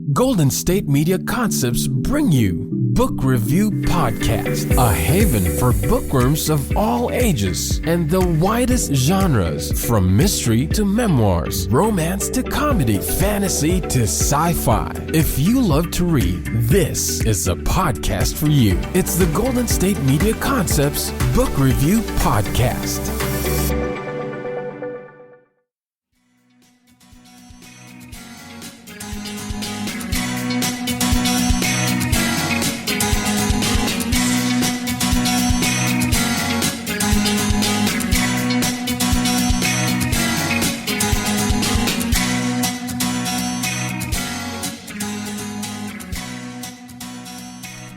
Golden State Media Concepts bring you Book Review Podcast, a haven for bookworms of all ages and the widest genres, from mystery to memoirs, romance to comedy, fantasy to sci-fi. If you love to read, this is a podcast for you. It's the Golden State Media Concepts Book Review Podcast.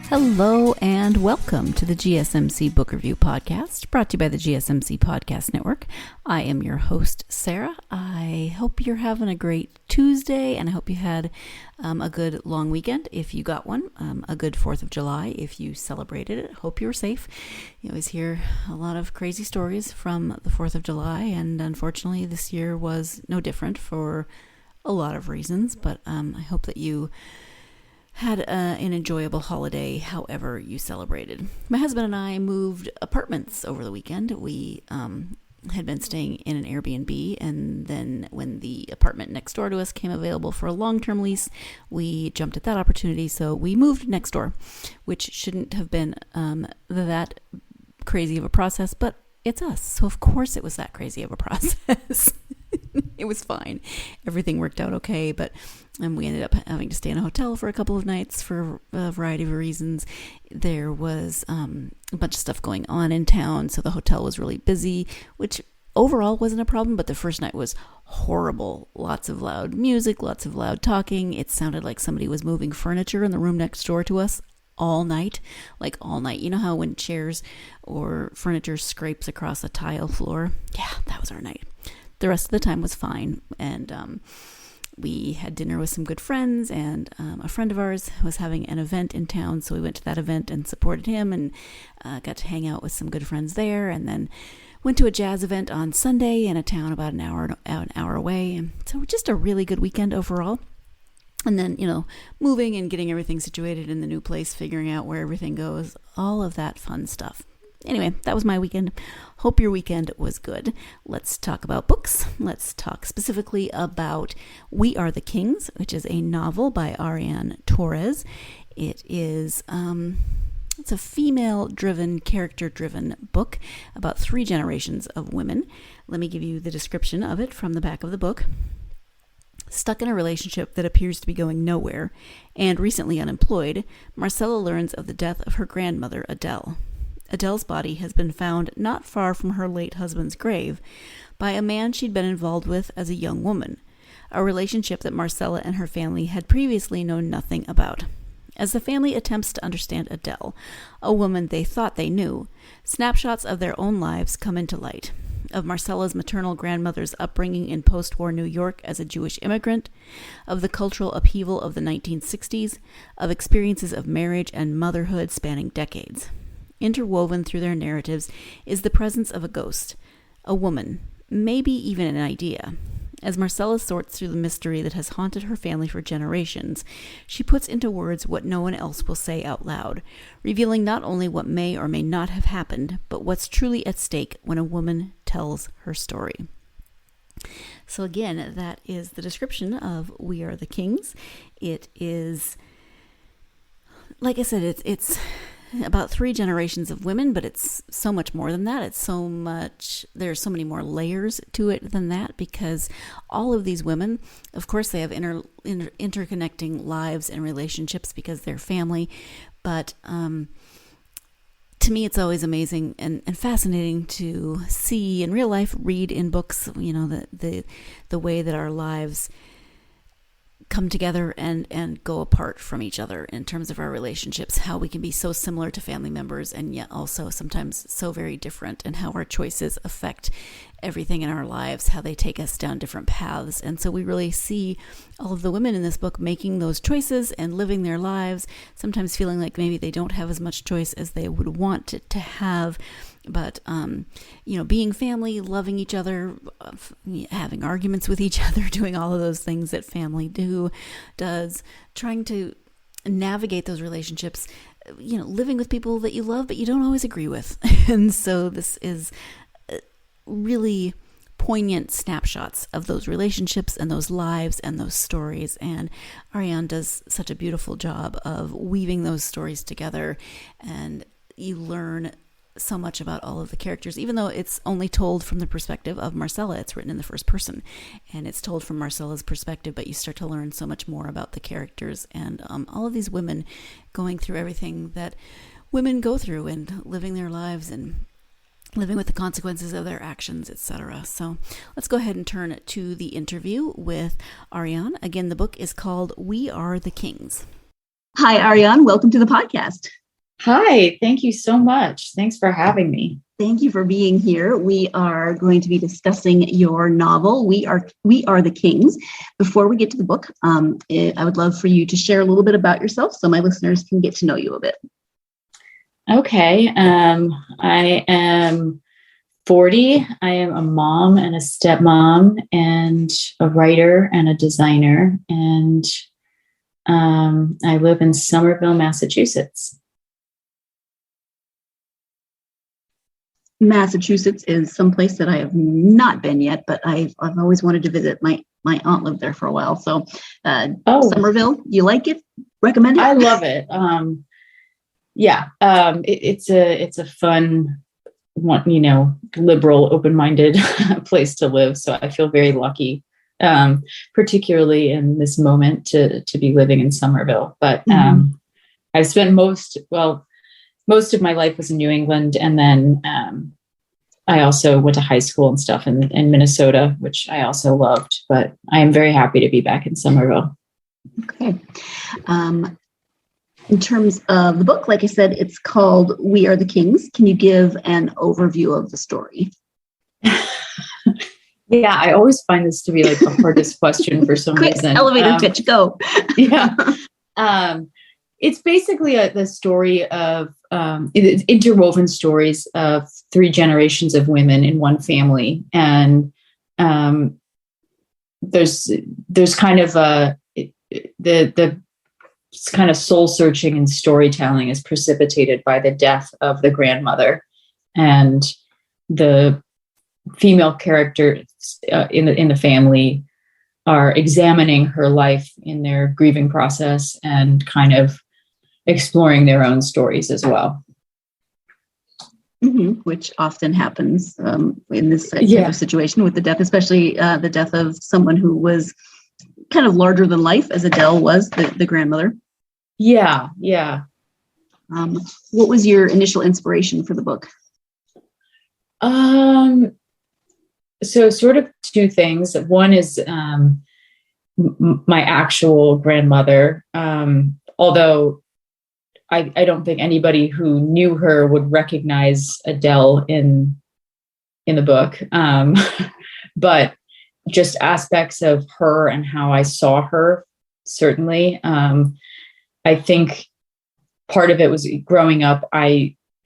Hello and welcome to the GSMC Book Review Podcast, brought to you by the GSMC Podcast Network. I am your host, Sarah. I hope you're having a great Tuesday, and I hope you had a good long weekend if you got one, a good 4th of July if you celebrated it. Hope you were safe. You always hear a lot of crazy stories from the 4th of July, and unfortunately this year was no different for a lot of reasons, but I hope that you had an enjoyable holiday, however you celebrated. My husband and I moved apartments over the weekend. We had been staying in an Airbnb, and then when the apartment next door to us came available for a long-term lease, we jumped at that opportunity, so we moved next door, which shouldn't have been that crazy of a process, but it's us, so of course it was that crazy of a process. It was fine. Everything worked out okay, but we ended up having to stay in a hotel for a couple of nights for a variety of reasons. There was a bunch of stuff going on in town, so the hotel was really busy, which overall wasn't a problem, but the first night was horrible. Lots of loud music, lots of loud talking. It sounded like somebody was moving furniture in the room next door to us all night. You know how when chairs or furniture scrapes across a tile floor? Yeah, that was our night. The rest of the time was fine, and we had dinner with some good friends, and a friend of ours was having an event in town, so we went to that event and supported him, and got to hang out with some good friends there, and then went to a jazz event on Sunday in a town about an hour away, and so just a really good weekend overall. And then, moving and getting everything situated in the new place, figuring out where everything goes, all of that fun stuff. Anyway, that was my weekend. Hope your weekend was good. Let's talk about books. Let's talk specifically about We Are the Kings, which is a novel by Ariane Torres. It is it's a female-driven, character-driven book about 3 generations of women. Let me give you the description of it from the back of the book. Stuck in a relationship that appears to be going nowhere, and recently unemployed, Marcella learns of the death of her grandmother, Adele. Adele's body has been found not far from her late husband's grave by a man she'd been involved with as a young woman, a relationship that Marcella and her family had previously known nothing about. As the family attempts to understand Adele, a woman they thought they knew, snapshots of their own lives come into light. Of Marcella's maternal grandmother's upbringing in post-war New York as a Jewish immigrant, of the cultural upheaval of the 1960s, of experiences of marriage and motherhood spanning decades. Interwoven through their narratives is the presence of a ghost, a woman, maybe even an idea. As Marcella sorts through the mystery that has haunted her family for generations, she puts into words what no one else will say out loud, revealing not only what may or may not have happened, but what's truly at stake when a woman tells her story. So again, that is the description of We Are the Kings. It is, like I said, it's about 3 generations of women, but it's so much more than that. There's so many more layers to it than that, because all of these women, of course, they have interconnecting lives and relationships because they're family, but to me, it's always amazing and fascinating to see in real life, read in books, the way that our lives come together and go apart from each other in terms of our relationships, how we can be so similar to family members and yet also sometimes so very different, and how our choices affect everything in our lives, how they take us down different paths. And so we really see all of the women in this book making those choices and living their lives, sometimes feeling like maybe they don't have as much choice as they would want to have. But, being family, loving each other, having arguments with each other, doing all of those things that family does, trying to navigate those relationships, living with people that you love, but you don't always agree with. And so this is really poignant snapshots of those relationships and those lives and those stories. And Ariane does such a beautiful job of weaving those stories together. And you learn so much about all of the characters, even though it's only told from the perspective of Marcella. It's written in the first person and it's told from Marcella's perspective, but you start to learn so much more about the characters and all of these women going through everything that women go through and living their lives and living with the consequences of their actions, etc. So let's go ahead and turn to the interview with Ariane. Again, the book is called We Are the Kings. Hi, Ariane. Welcome to the podcast. Hi, thank you so much. Thanks for having me. Thank you for being here. We are going to be discussing your novel, We Are the Kings. Before we get to the book, I would love for you to share a little bit about yourself so my listeners can get to know you a bit. Okay. I am 40. I am a mom and a stepmom and a writer and a designer. And I live in Somerville, Massachusetts. Massachusetts is someplace that I have not been yet, but I've always wanted to visit. My aunt lived there for a while. So Somerville, you like it? Recommend it? I love it. It's a fun one, liberal, open-minded place to live. So I feel very lucky, particularly in this moment to be living in Somerville. But I've spent most of my life was in New England. And then I also went to high school and stuff in Minnesota, which I also loved. But I am very happy to be back in Somerville. Okay. In terms of the book, like I said, it's called We Are the Kings. Can you give an overview of the story? Yeah, I always find this to be like the hardest question for some reason. Elevator pitch, go. Yeah. It's basically the story of it's interwoven stories of 3 generations of women in one family, and there's kind of the kind of soul searching and storytelling is precipitated by the death of the grandmother, and the female characters in the family are examining her life in their grieving process and kind of exploring their own stories as well. Mm-hmm, which often happens in this type of situation with the death, especially the death of someone who was kind of larger than life, as Adele was, the grandmother. Yeah. What was your initial inspiration for the book? So sort of 2 things. One is my actual grandmother, although I don't think anybody who knew her would recognize Adele in the book. But just aspects of her and how I saw her, certainly. I think part of it was growing up.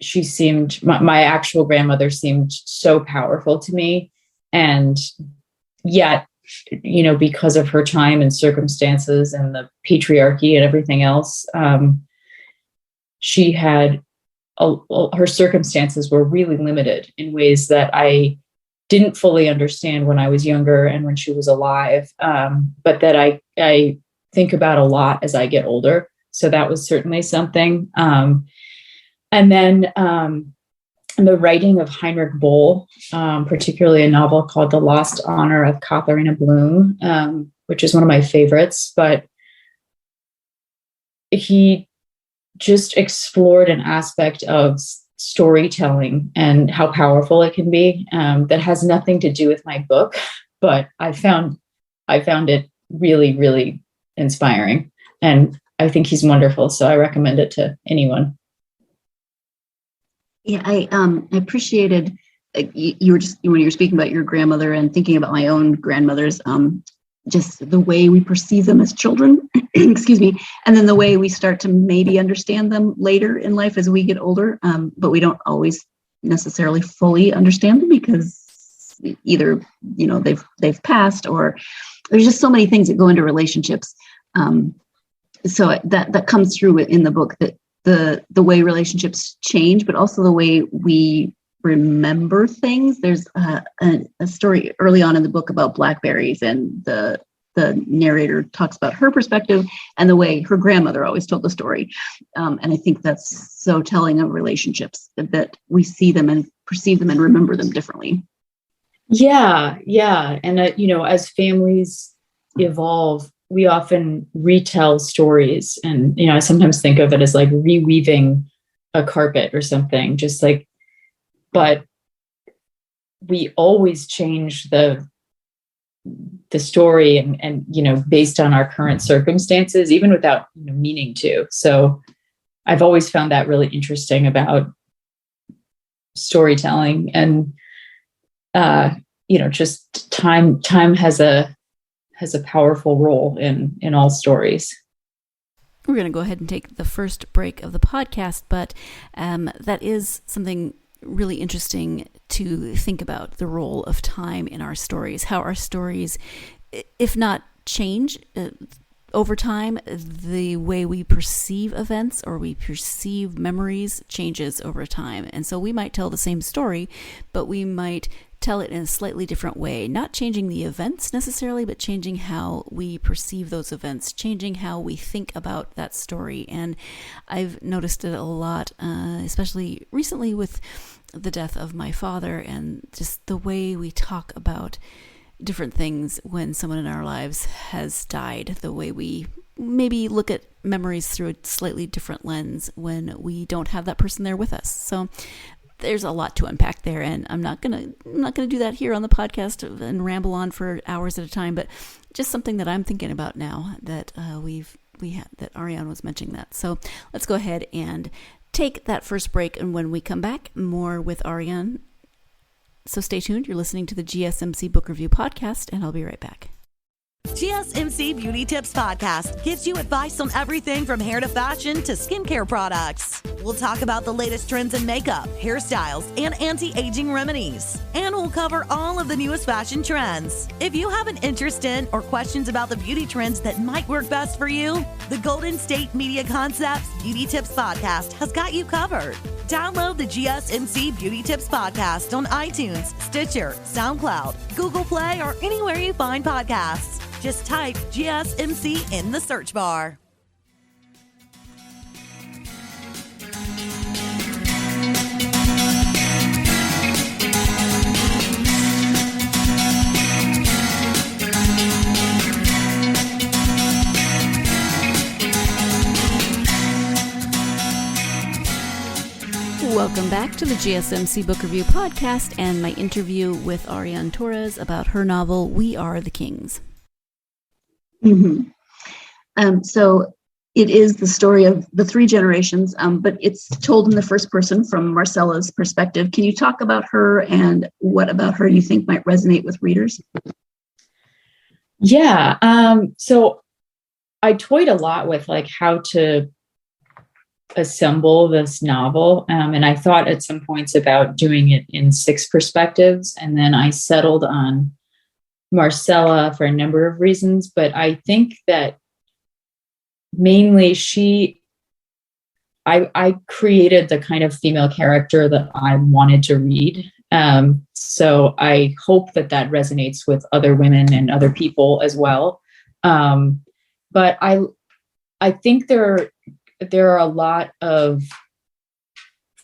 She seemed, my actual grandmother seemed so powerful to me. And yet, because of her time and circumstances and the patriarchy and everything else, she had, her circumstances were really limited in ways that I didn't fully understand when I was younger and when she was alive, but that I think about a lot as I get older. So that was certainly something. And then the writing of Heinrich Boll, particularly a novel called The Lost Honor of Katharina Bloom, which is one of my favorites, but he just explored an aspect of storytelling and how powerful it can be, that has nothing to do with my book, but I found it really, really inspiring. And I think he's wonderful. So I recommend it to anyone. Yeah, I appreciated you were just, when you were speaking about your grandmother and thinking about my own grandmothers, just the way we perceive them as children, excuse me, and then the way we start to maybe understand them later in life as we get older, but we don't always necessarily fully understand them because either, they've passed, or there's just so many things that go into relationships. So that comes through in the book, that the way relationships change, but also the way we remember things. There's a story early on in the book about blackberries, and the narrator talks about her perspective and the way her grandmother always told the story. And I think that's so telling of relationships, that we see them and perceive them and remember them differently. Yeah. And, as families evolve, we often retell stories. And, I sometimes think of it as like reweaving a carpet or something, just like, but we always change the story and, based on our current circumstances, even without meaning to. So I've always found that really interesting about storytelling, and, just time has a powerful role in all stories. We're going to go ahead and take the first break of the podcast, but that is something really interesting to think about, the role of time in our stories, how our stories, if not change over time, the way we perceive events or we perceive memories changes over time. And so we might tell the same story, but we might tell it in a slightly different way, not changing the events necessarily, but changing how we perceive those events, changing how we think about that story. And I've noticed it a lot, especially recently with the death of my father, and just the way we talk about different things when someone in our lives has died, the way we maybe look at memories through a slightly different lens when we don't have that person there with us. So there's a lot to unpack there, and I'm not gonna do that here on the podcast and ramble on for hours at a time, but just something that I'm thinking about now that that Ariane was mentioning that. So let's go ahead and take that first break, and when we come back, more with Ariane. So stay tuned. You're listening to the GSMC Book Review Podcast, and I'll be right back. GSMC Beauty Tips Podcast gives you advice on everything from hair to fashion to skincare products. We'll talk about the latest trends in makeup, hairstyles, and anti-aging remedies. And we'll cover all of the newest fashion trends. If you have an interest in or questions about the beauty trends that might work best for you, the Golden State Media Concepts Beauty Tips Podcast has got you covered. Download the GSMC Beauty Tips Podcast on iTunes, Stitcher, SoundCloud, Google Play, or anywhere you find podcasts. Just type GSMC in the search bar. Welcome back to the GSMC Book Review Podcast and my interview with Ariane Torres about her novel, We Are the Kings. Mm-hmm. So it is the story of the three generations, but it's told in the first person from Marcella's perspective. Can you talk about her and what about her you think might resonate with readers? Yeah. So I toyed a lot with like how to assemble this novel. And I thought at some points about doing it in 6 perspectives. And then I settled on Marcella for a number of reasons, but I think that mainly I created the kind of female character that I wanted to read. So I hope that resonates with other women and other people as well. But I think there are a lot of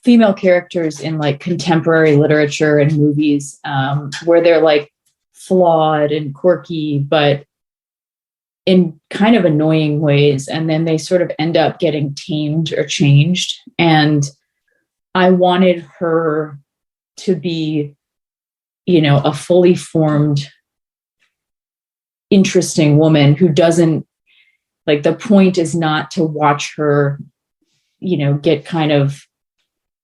female characters in like contemporary literature and movies, where they're like flawed and quirky, but in kind of annoying ways. And then they sort of end up getting tamed or changed. And I wanted her to be, a fully formed, interesting woman who doesn't, like, the point is not to watch her, get kind of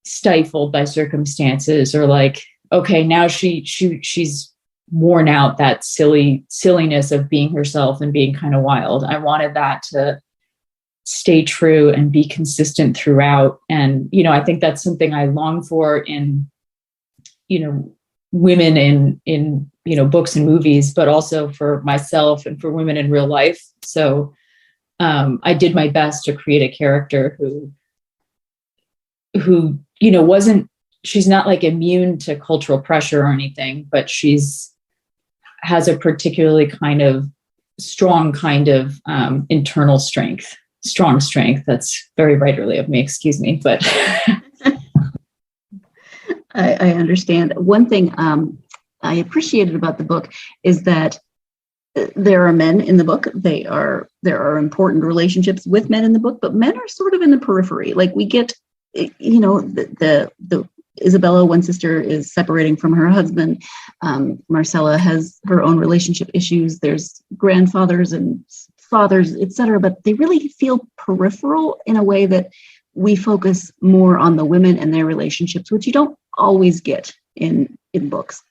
stifled by circumstances or like okay, now she's worn out that silliness of being herself and being kind of wild. I wanted that to stay true and be consistent throughout. And, I think that's something I long for in, women in books and movies, but also for myself and for women in real life. So I did my best to create a character who she's not like immune to cultural pressure or anything, but has a particularly strong internal strong strength. That's very writerly of me, excuse me, but I understand. One thing I appreciated about the book is that there are men in the book. There are important relationships with men in the book, but men are sort of in the periphery. Like we get, the Isabella, one sister, is separating from her husband. Marcella has her own relationship issues. There's grandfathers and fathers, etc. But they really feel peripheral in a way that we focus more on the women and their relationships, which you don't always get in books.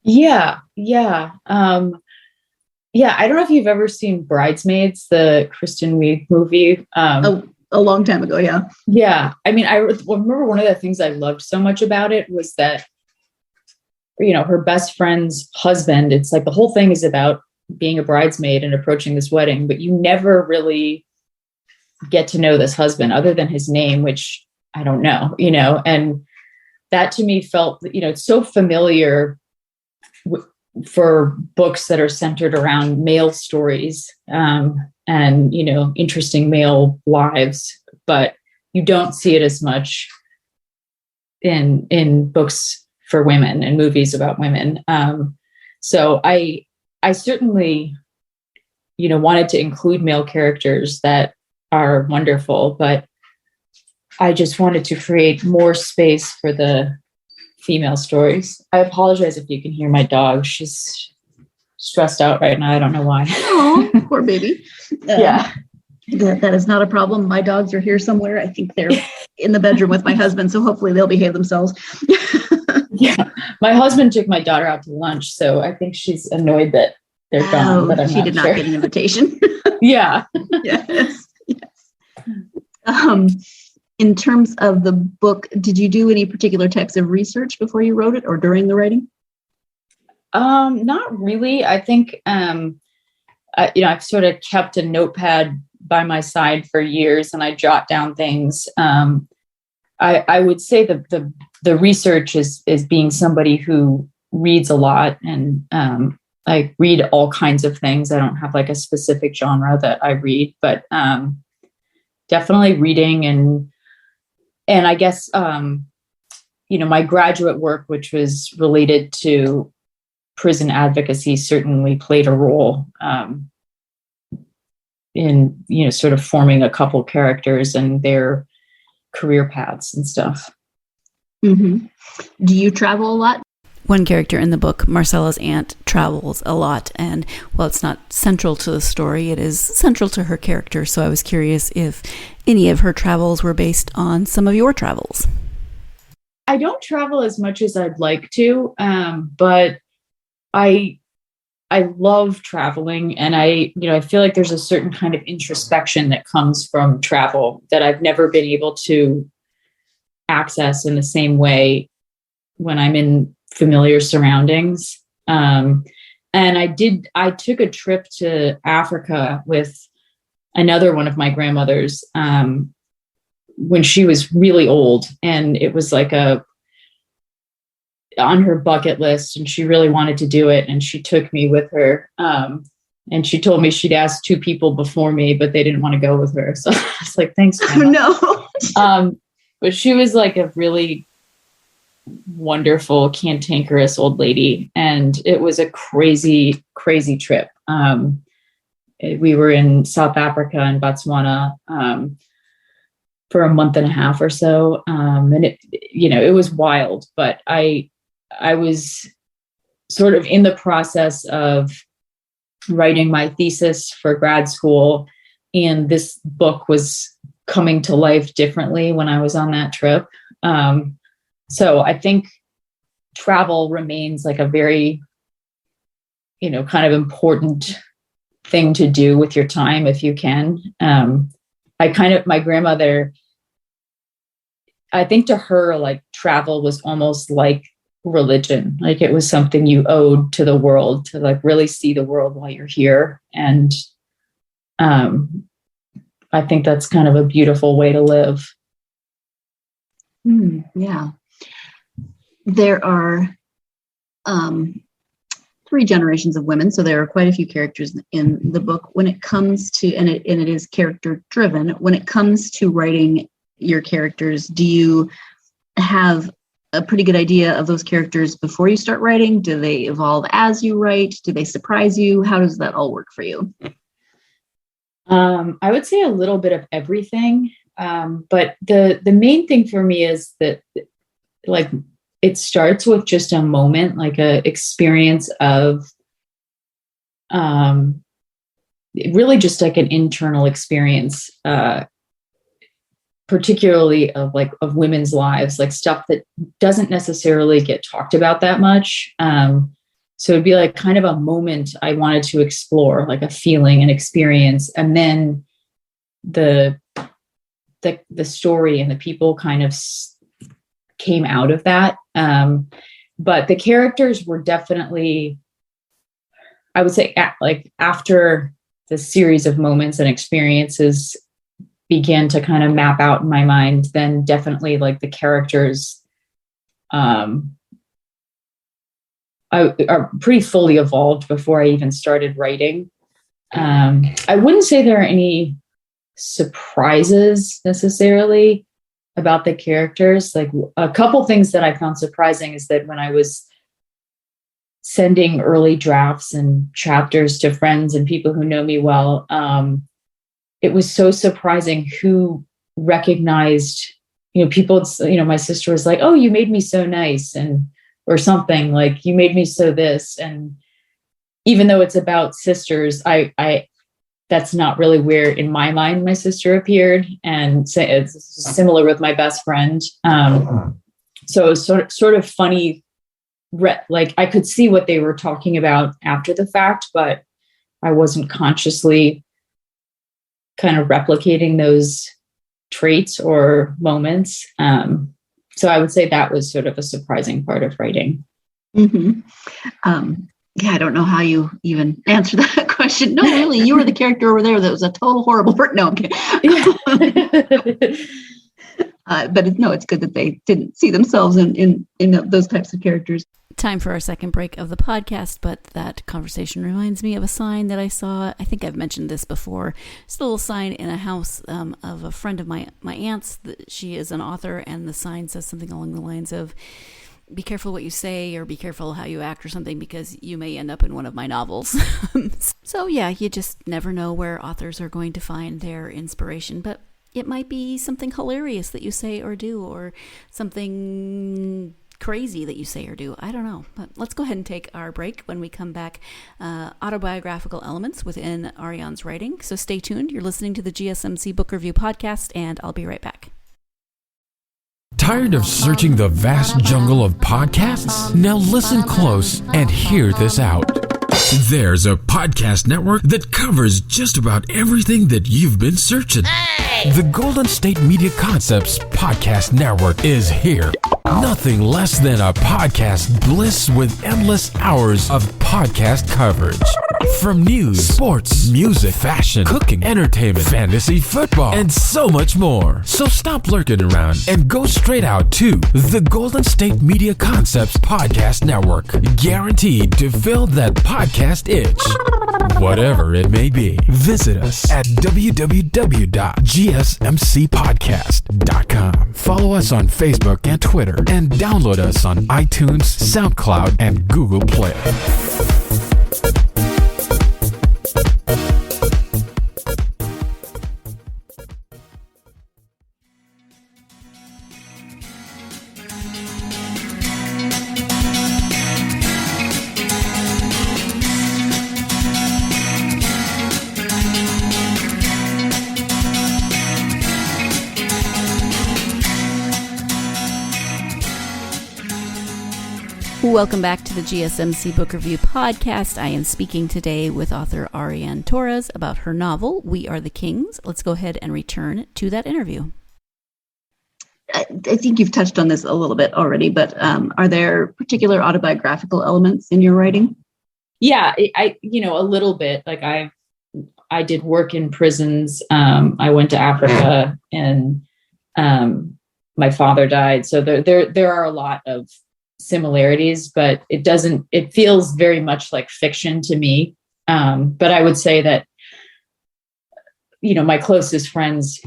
Yeah. I don't know if you've ever seen Bridesmaids, the Kristen Wiig movie. A long time ago, yeah. Yeah. I mean, I remember one of the things I loved so much about it was that, her best friend's husband, it's like the whole thing is about being a bridesmaid and approaching this wedding, but you never really get to know this husband other than his name, which I don't know, and that to me felt, it's so familiar for books that are centered around male stories, and, interesting male lives, but you don't see it as much in books for women and movies about women. So I certainly, wanted to include male characters that are wonderful, but I just wanted to create more space for the female stories. I apologize if you can hear my dog. She's stressed out right now. I don't know why. Oh, poor baby. Yeah. That is not a problem. My dogs are here somewhere. I think they're in the bedroom with my husband, so hopefully they'll behave themselves. Yeah. My husband took my daughter out to lunch, so I think she's annoyed that they're gone, but she did not get an invitation. Yeah. Yes. In terms of the book, did you do any particular types of research before you wrote it or during the writing? Not really. I think, I've sort of kept a notepad by my side for years and I jot down things. I would say the research is being somebody who reads a lot and, I read all kinds of things. I don't have like a specific genre that I read, but, definitely reading and I guess, my graduate work, which was related to prison advocacy, certainly played a role in, sort of forming a couple characters and their career paths and stuff. Mm-hmm. Do you travel a lot? One character in the book, Marcella's aunt, travels a lot, and while it's not central to the story, it is central to her character. So I was curious if any of her travels were based on some of your travels. I don't travel as much as I'd like to, but I love traveling, and I feel like there's a certain kind of introspection that comes from travel that I've never been able to access in the same way when I'm in familiar surroundings. And I took a trip to Africa with another one of my grandmothers when she was really old, and it was like on her bucket list and she really wanted to do it. And she took me with her. And she told me she'd asked 2 people before me, but they didn't want to go with her. So I was like, thanks, Grandma. Oh, no. But she was like a really wonderful, cantankerous old lady. And it was a crazy, crazy trip. We were in South Africa and Botswana for a month and a half or so. And it was wild, but I was sort of in the process of writing my thesis for grad school. And this book was coming to life differently when I was on that trip. So I think travel remains like a very, kind of important thing to do with your time if you can. My grandmother, I think to her, like travel was almost like religion. Like it was something you owed to the world, to like really see the world while you're here. And I think that's kind of a beautiful way to live. Yeah. There are 3 generations of women, so there are quite a few characters in the book. When it comes to, and it is character driven, when it comes to writing your characters, do you have a pretty good idea of those characters before you start writing? Do they evolve as you write? Do they surprise you? How does that all work for you? I would say a little bit of everything. But the main thing for me is that like it starts with just a moment, like a experience of really just like an internal experience, particularly of women's lives, like stuff that doesn't necessarily get talked about that much. So it'd be like kind of a moment I wanted to explore, like a feeling, an experience, and then the story and the people kind of came out of that. But the characters were definitely, I would say, after the series of moments and experiences began to kind of map out in my mind, then definitely like the characters are pretty fully evolved before I even started writing. I wouldn't say there are any surprises necessarily about the characters. Like a couple things that I found surprising is that when I was sending early drafts and chapters to friends and people who know me well, it was so surprising who recognized, people, my sister was like, "Oh, you made me so nice," or something like, "You made me so this." And even though it's about sisters, I that's not really where in my mind my sister appeared. And so it's similar with my best friend. So it was sort of funny. Like I could see what they were talking about after the fact, but I wasn't consciously kind of replicating those traits or moments. So I would say that was sort of a surprising part of writing. Mm-hmm. I don't know how you even answer that question. No, really, you were the character over there that was a total horrible person. No, I'm kidding. But it's good that they didn't see themselves in those types of characters. Time for our second break of the podcast, but that conversation reminds me of a sign that I saw. I think I've mentioned this before. It's a little sign in a house of a friend of my aunt's. She is an author, and the sign says something along the lines of, "Be careful what you say," or "Be careful how you act," or something, because you may end up in one of my novels. So yeah, you just never know where authors are going to find their inspiration, but it might be something hilarious that you say or do, or something crazy that you say or do. I don't know. But let's go ahead and take our break. When we come back, autobiographical elements within Ariane's writing. So stay tuned. You're listening to the GSMC Book Review Podcast, and I'll be right back. Tired of searching the vast jungle of podcasts? Now listen close and hear this out. There's a podcast network that covers just about everything that you've been searching. The Golden State Media Concepts Podcast Network is here. Nothing less than a podcast bliss with endless hours of podcast coverage. From news, sports, music, fashion, cooking, entertainment, fantasy, football, and so much more. So stop lurking around and go straight out to the Golden State Media Concepts Podcast Network. Guaranteed to fill that podcast itch. Whatever it may be. Visit us at www.gsmcpodcast.com. Follow us on Facebook and Twitter, and download us on iTunes, SoundCloud, and Google Play. Welcome back to the GSMC Book Review Podcast. I am speaking today with author Ariane Torres about her novel, We Are the Kings. Let's go ahead and return to that interview. I think you've touched on this a little bit already, but are there particular autobiographical elements in your writing? Yeah, a little bit. Like I did work in prisons. I went to Africa, and my father died. So there are a lot of similarities, but it feels very much like fiction to me. But I would say that, my closest friends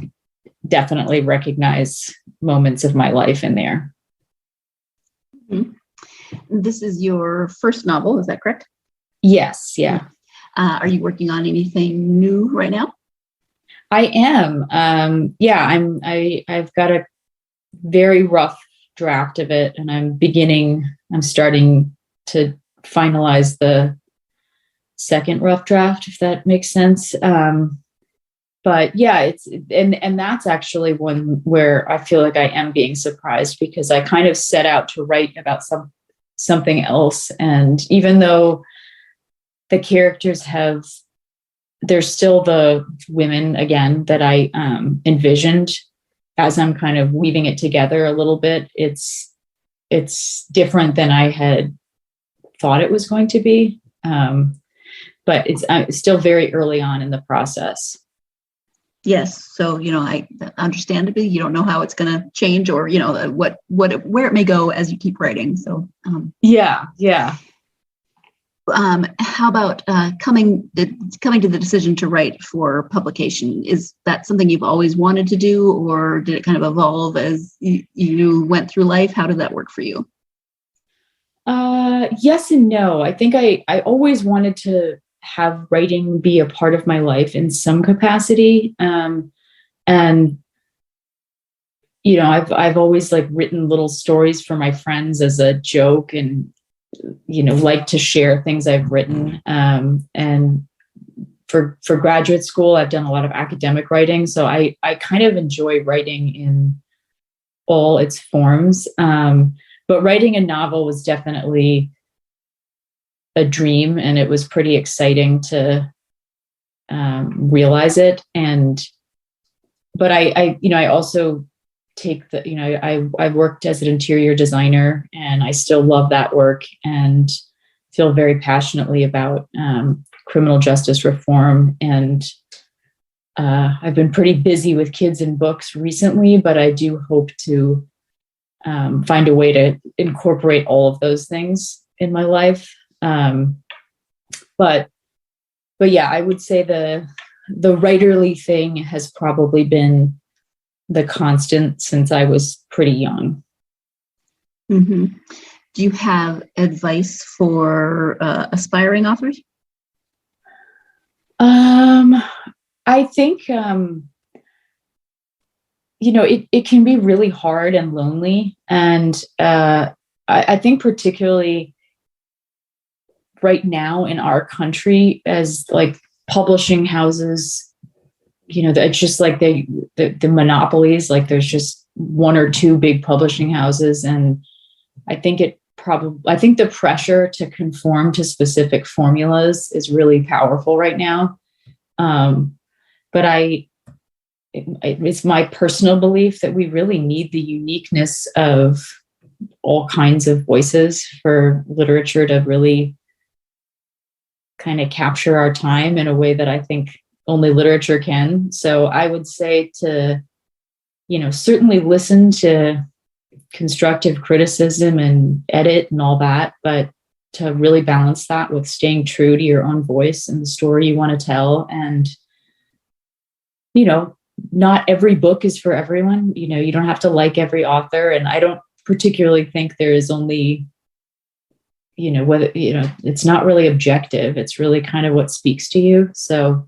definitely recognize moments of my life in there. Mm-hmm. This is your first novel, is that correct? Yes. Yeah. Are you working on anything new right now? I am. I've got a very rough draft of it, and I'm starting to finalize the second rough draft, if that makes sense. But yeah, and that's actually one where I feel like I am being surprised, because I kind of set out to write about something else. And even though the characters they're still the women again that I envisioned, as I'm kind of weaving it together a little bit, it's different than I had thought it was going to be. But it's still very early on in the process. Yes. So, I understandably, you don't know how it's going to change, or, where it may go as you keep writing. So, yeah. How about coming to the decision to write for publication? Is that something you've always wanted to do, or did it kind of evolve as you went through life? How did that work for you? Yes and no. I think I always wanted to have writing be a part of my life in some capacity. And, I've always written little stories for my friends as a joke, and, like to share things I've written. And for graduate school, I've done a lot of academic writing. So I kind of enjoy writing in all its forms. But writing a novel was definitely a dream, and it was pretty exciting to realize it. But I also take I've worked as an interior designer, and I still love that work and feel very passionately about criminal justice reform. And I've been pretty busy with kids and books recently, but I do hope to find a way to incorporate all of those things in my life. But yeah, I would say the writerly thing has probably been the constant since I was pretty young. Mm-hmm. Do you have advice for aspiring authors? I think, it can be really hard and lonely. And I think particularly right now in our country, as publishing houses, it's just the monopolies, there's just one or two big publishing houses. And I think the pressure to conform to specific formulas is really powerful right now. But it's my personal belief that we really need the uniqueness of all kinds of voices for literature to really kind of capture our time in a way that I think only literature can. So I would say to, certainly listen to constructive criticism and edit and all that, but to really balance that with staying true to your own voice and the story you want to tell. And, not every book is for everyone. You don't have to like every author. And I don't particularly think there is only, it's not really objective. It's really kind of what speaks to you. So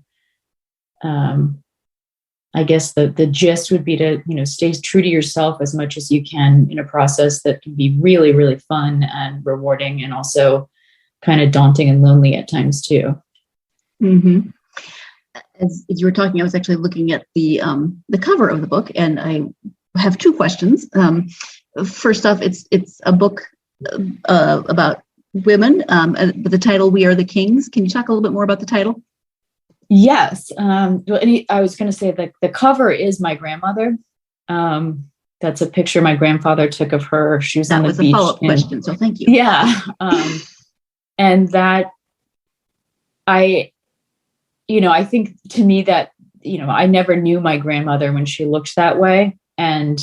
I guess the gist would be to, stay true to yourself as much as you can in a process that can be really, really fun and rewarding, and also kind of daunting and lonely at times too. Mm-hmm. As you were talking, I was actually looking at the cover of the book, and I have two questions. First off, it's a book about women, but the title "We Are the Kings." Can you talk a little bit more about the title? Yes. I was going to say that the cover is my grandmother. That's a picture my grandfather took of her. She was on the beach. That was a follow-up question, so thank you. Yeah. And that I think to me that, I never knew my grandmother when she looked that way. And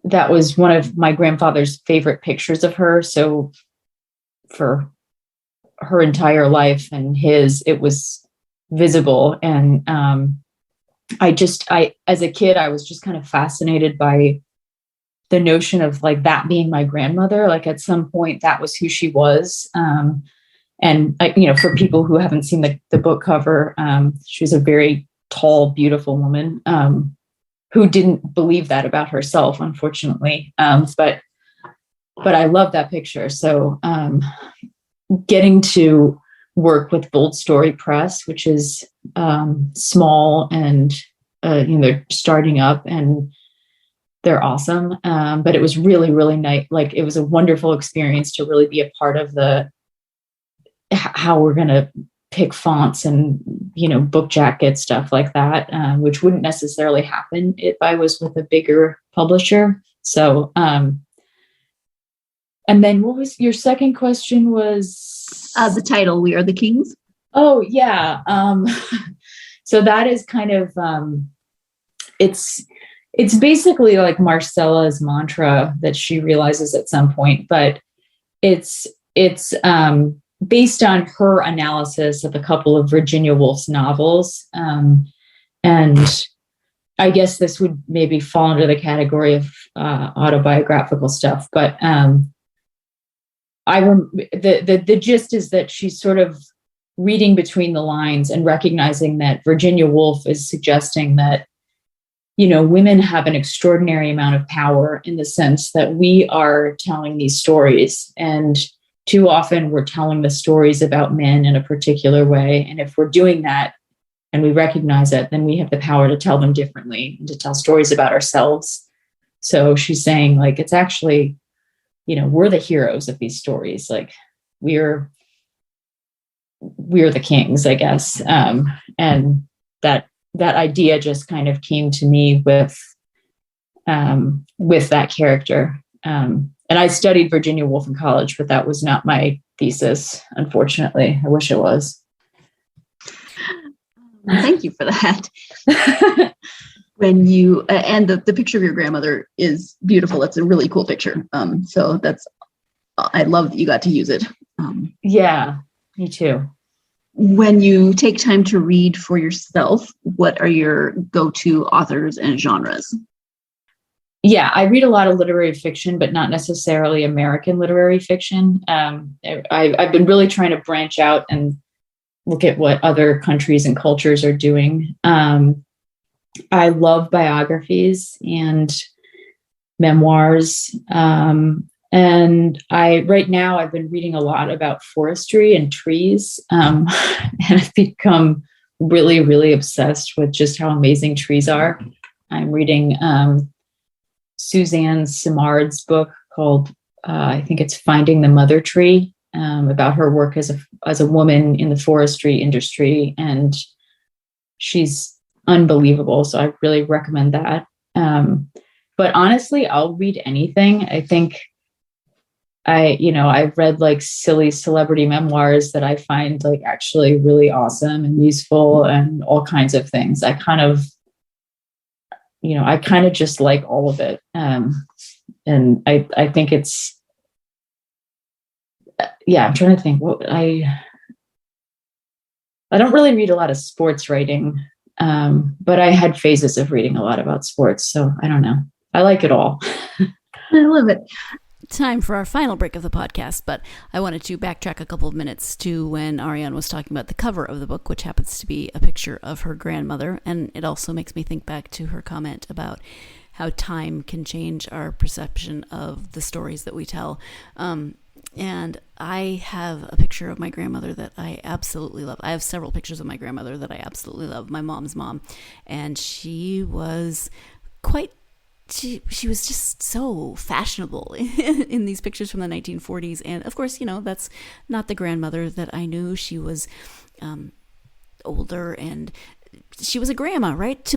that was one of my grandfather's favorite pictures of her. So for her entire life and it was visible. And I as a kid, I was just kind of fascinated by the notion of like that being my grandmother. Like at some point that was who she was. And for people who haven't seen the book cover, she was a very tall, beautiful woman who didn't believe that about herself, unfortunately. But I love that picture. So getting to work with Bold Story Press, which is small and they're starting up and they're awesome. But it was really, really nice. Like it was a wonderful experience to really be a part of how we're going to pick fonts and, book jacket, stuff like that, which wouldn't necessarily happen if I was with a bigger publisher. So, and then what was your second question was? The title, We Are the Kings. Oh yeah. So that is kind of, it's basically like Marcella's mantra that she realizes at some point, but it's based on her analysis of a couple of Virginia Woolf's novels. And I guess this would maybe fall under the category of autobiographical stuff, but the gist is that she's sort of reading between the lines and recognizing that Virginia Woolf is suggesting that, women have an extraordinary amount of power in the sense that we are telling these stories, and too often we're telling the stories about men in a particular way. And if we're doing that and we recognize it, then we have the power to tell them differently and to tell stories about ourselves. So she's saying like, it's actually, we're the heroes of these stories. Like we're the kings, I guess. And that idea just kind of came to me with that character. And I studied Virginia Woolf in college, but that was not my thesis, unfortunately. I wish it was. Thank you for that. When you, and the picture of your grandmother is beautiful. It's a really cool picture. So I love that you got to use it. Yeah, me too. When you take time to read for yourself, what are your go-to authors and genres? Yeah, I read a lot of literary fiction, but not necessarily American literary fiction. I've been really trying to branch out and look at what other countries and cultures are doing. I love biographies and memoirs. And right now I've been reading a lot about forestry and trees. And I've become really, really obsessed with just how amazing trees are. I'm reading Suzanne Simard's book called, I think it's Finding the Mother Tree, about her work as a woman in the forestry industry. And she's unbelievable. So I really recommend that. But honestly, I'll read anything. I think I've read like silly celebrity memoirs that I find like actually really awesome and useful and all kinds of things. I kind of just like all of it. And I think it's, I'm trying to think I don't really read a lot of sports writing, but I had phases of reading a lot about sports. So I don't know. I like it all. I love it. Time for our final break of the podcast, but I wanted to backtrack a couple of minutes to when Ariane was talking about the cover of the book, which happens to be a picture of her grandmother. And it also makes me think back to her comment about how time can change our perception of the stories that we tell. And I have a picture of my grandmother that I absolutely love. I have several pictures of my grandmother that I absolutely love, my mom's mom. And she was quite she was just so fashionable in these pictures from the 1940s. And of course, that's not the grandmother that I knew. She was older, and she was a grandma, right?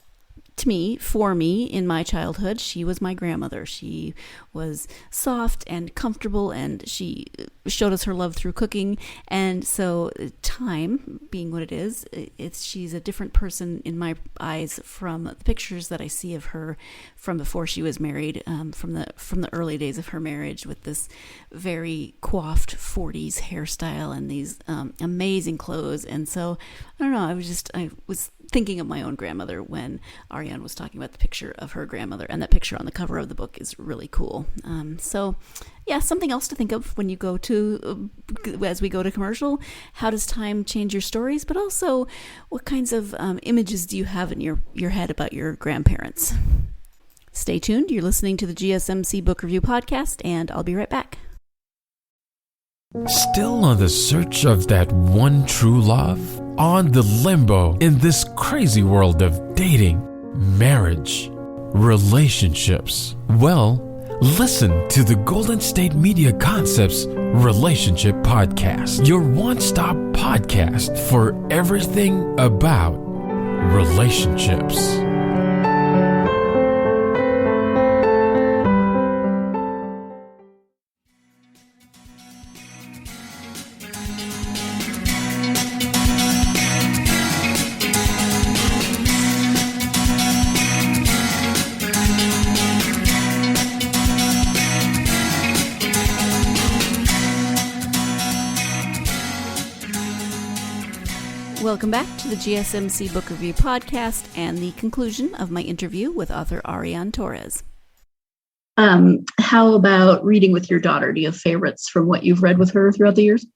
To me, for me, in my childhood, she was my grandmother. She was soft and comfortable, and she showed us her love through cooking. And so time being what it is, she's a different person in my eyes from the pictures that I see of her from before she was married, from the early days of her marriage, with this very coiffed 40s hairstyle and these amazing clothes. And so I don't know, I was thinking of my own grandmother when Ariane was talking about the picture of her grandmother, and that picture on the cover of the book is really cool. So yeah, something else to think of when you go to, as we go to commercial. How does time change your stories? But also, what kinds of images do you have in your head about your grandparents? Stay tuned. You're listening to the GSMC Book Review Podcast, and I'll be right back. Still on the search of that one true love? On the limbo in this crazy world of dating, marriage, relationships? Well, listen to the Golden State Media Concepts Relationship Podcast, your one-stop podcast for everything about relationships. Welcome back to the GSMC Book Review Podcast and the conclusion of my interview with author Ariane Torres. How about reading with your daughter? Do you have favorites from what you've read with her throughout the years?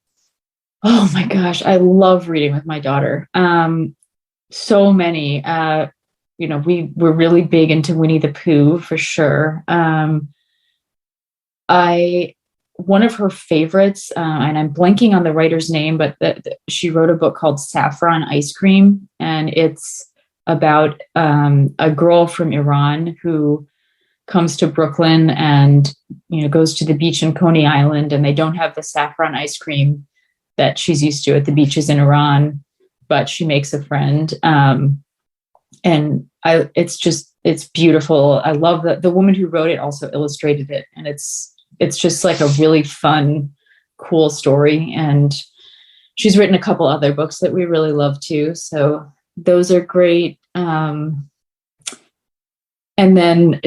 Oh my gosh, I love reading with my daughter. So many. We were really big into Winnie the Pooh for sure. One of her favorites, and I'm blanking on the writer's name, but she wrote a book called Saffron Ice Cream, and it's about a girl from Iran who comes to Brooklyn and goes to the beach in Coney Island, and they don't have the saffron ice cream that she's used to at the beaches in Iran, but she makes a friend, it's beautiful. I love that the woman who wrote it also illustrated it, and it's just like a really fun, cool story. And she's written a couple other books that we really love too. So those are great. And then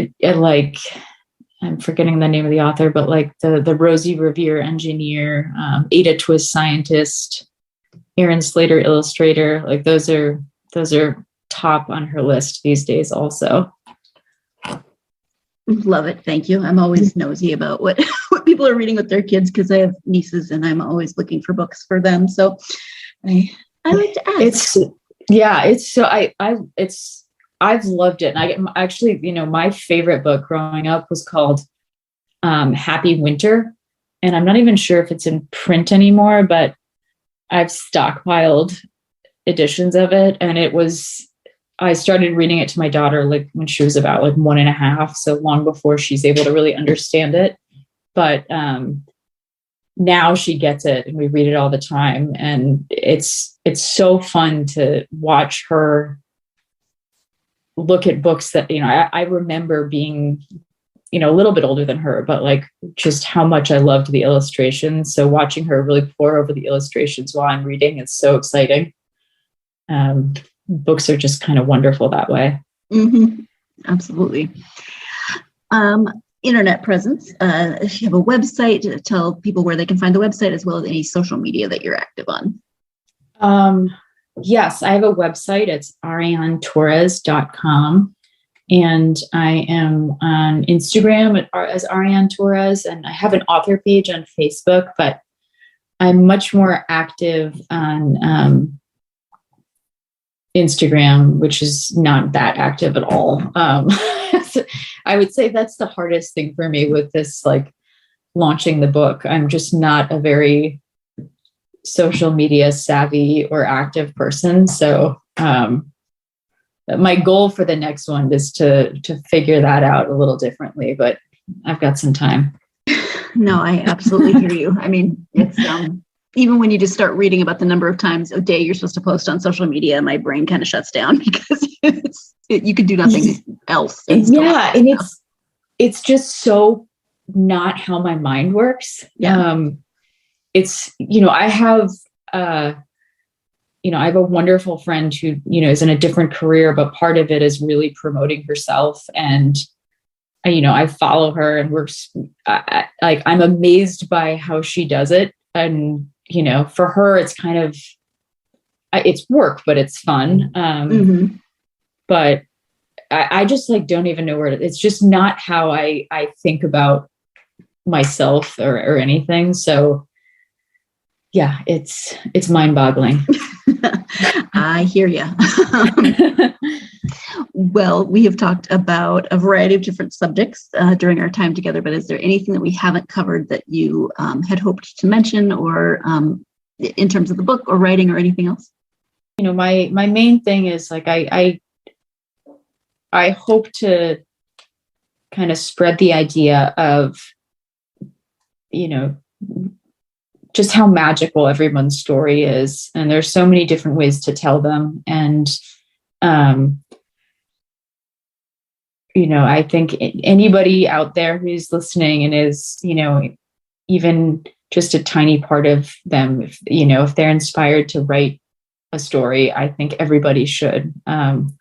I'm forgetting the name of the author, but like the Rosie Revere engineer, Ada Twist scientist, Aaron Slater illustrator, like those are top on her list these days also. Love it. Thank you. I'm always nosy about what people are reading with their kids because I have nieces and I'm always looking for books for them. So I like to ask. I've loved it. And my favorite book growing up was called Happy Winter. And I'm not even sure if it's in print anymore, but I've stockpiled editions of it. And I started reading it to my daughter when she was about 1.5, so long before she's able to really understand it. But now she gets it, and we read it all the time. And it's so fun to watch her look at books that I remember being a little bit older than her, but just how much I loved the illustrations. So watching her really pore over the illustrations while I'm reading is so exciting. Books are just kind of wonderful that way. Mm-hmm. Absolutely. Internet presence. If you have a website, tell people where they can find the website as well as any social media that you're active on. Yes, I have a website. It's arianetorres.com. And I am on Instagram as Ariane Torres. And I have an author page on Facebook, but I'm much more active on Instagram, which is not that active at all. I would say that's the hardest thing for me with this, launching the book. I'm just not a very social media savvy or active person. So my goal for the next one is to figure that out a little differently, but I've got some time. No, I absolutely hear you. I mean, it's even when you just start reading about the number of times a day you're supposed to post on social media, my brain kind of shuts down because you could do nothing else. Yeah, and it's just so not how my mind works. Yeah. It's, I have I have a wonderful friend who, is in a different career, but part of it is really promoting herself. And, I follow her and I'm amazed by how she does it. And, for her, it's kind of, it's work, but it's fun. But I just don't even know where it's just not how I think about myself or anything. So yeah, it's mind-boggling. I hear you. Well, we have talked about a variety of different subjects during our time together, but is there anything that we haven't covered that you had hoped to mention or in terms of the book or writing or anything else? My main thing is I hope to kind of spread the idea of, just how magical everyone's story is. And there's so many different ways to tell them. And, I think anybody out there who's listening and is, even just a tiny part of them, if they're inspired to write a story, I think everybody should, the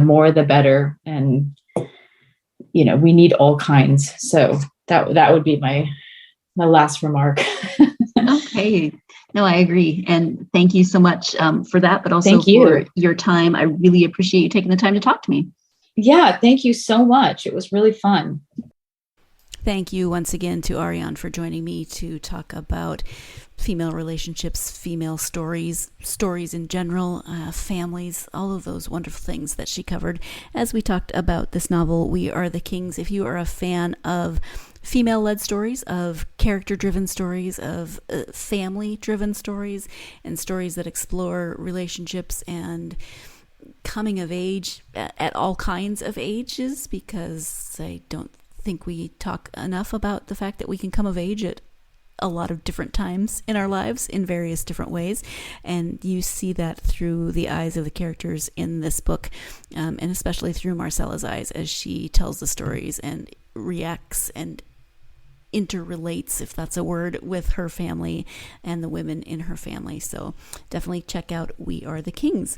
more, the better. And, we need all kinds. So that would be my last remark. Okay. No, I agree. And thank you so much for that, but also for your time. I really appreciate you taking the time to talk to me. Yeah, thank you so much. It was really fun. Thank you once again to Ariane for joining me to talk about female relationships, female stories in general, families, all of those wonderful things that she covered as we talked about this novel, We Are the Kings. If you are a fan of female-led stories, of character-driven stories, of family-driven stories, and stories that explore relationships and coming of age at all kinds of ages, because I don't think we talk enough about the fact that we can come of age at a lot of different times in our lives in various different ways, and you see that through the eyes of the characters in this book, and especially through Marcella's eyes as she tells the stories and reacts and interrelates, if that's a word, with her family and the women in her family. So definitely check out We Are the Kings.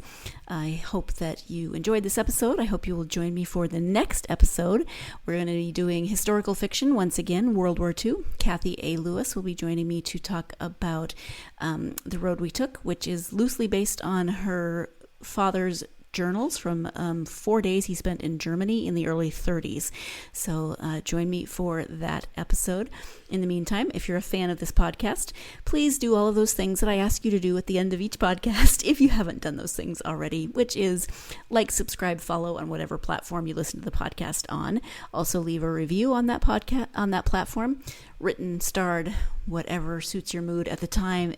I hope that you enjoyed this episode. I hope you will join me for the next episode. We're going to be doing historical fiction once again, World War II. Kathy A. Lewis will be joining me to talk about The Road We Took, which is loosely based on her father's journals from 4 days he spent in Germany in the early 30s. So join me for that episode. In the meantime, if you're a fan of this podcast, please do all of those things that I ask you to do at the end of each podcast if you haven't done those things already, which is like, subscribe, follow on whatever platform you listen to the podcast on. Also leave a review on that podcast, on that platform, written, starred, whatever suits your mood at the time.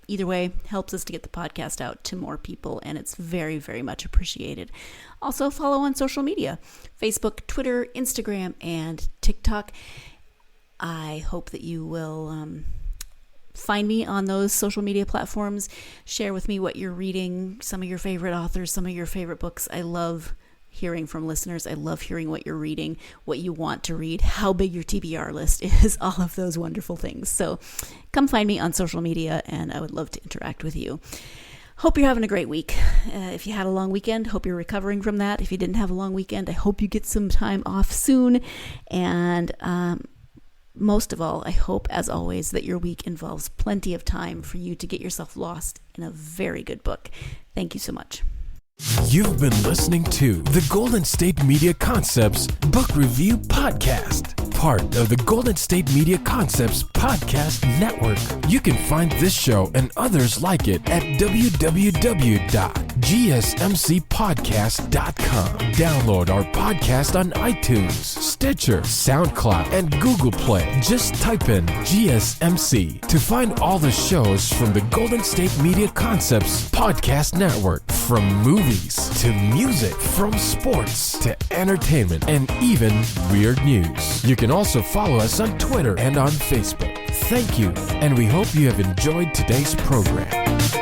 Either way, helps us to get the podcast out to more people, and it's very, very much appreciated. Also, follow on social media, Facebook, Twitter, Instagram, and TikTok. I hope that you will find me on those social media platforms. Share with me what you're reading, some of your favorite authors, some of your favorite books. I love hearing from listeners. I love hearing what you're reading, what you want to read, how big your TBR list is, all of those wonderful things. So come find me on social media, and I would love to interact with you. Hope you're having a great week. If you had a long weekend, hope you're recovering from that. If you didn't have a long weekend, I hope you get some time off soon. And most of all, I hope, as always, that your week involves plenty of time for you to get yourself lost in a very good book. Thank you so much. You've been listening to the Golden State Media Concepts Book Review Podcast, part of the Golden State Media Concepts Podcast Network. You can find this show and others like it at www.gsmcpodcast.com. Download our podcast on iTunes, Stitcher, SoundCloud, and Google Play. Just type in GSMC to find all the shows from the Golden State Media Concepts Podcast Network. From movies to music, from sports to entertainment, and even weird news. You can also follow us on Twitter and on Facebook. Thank you, and we hope you have enjoyed today's program.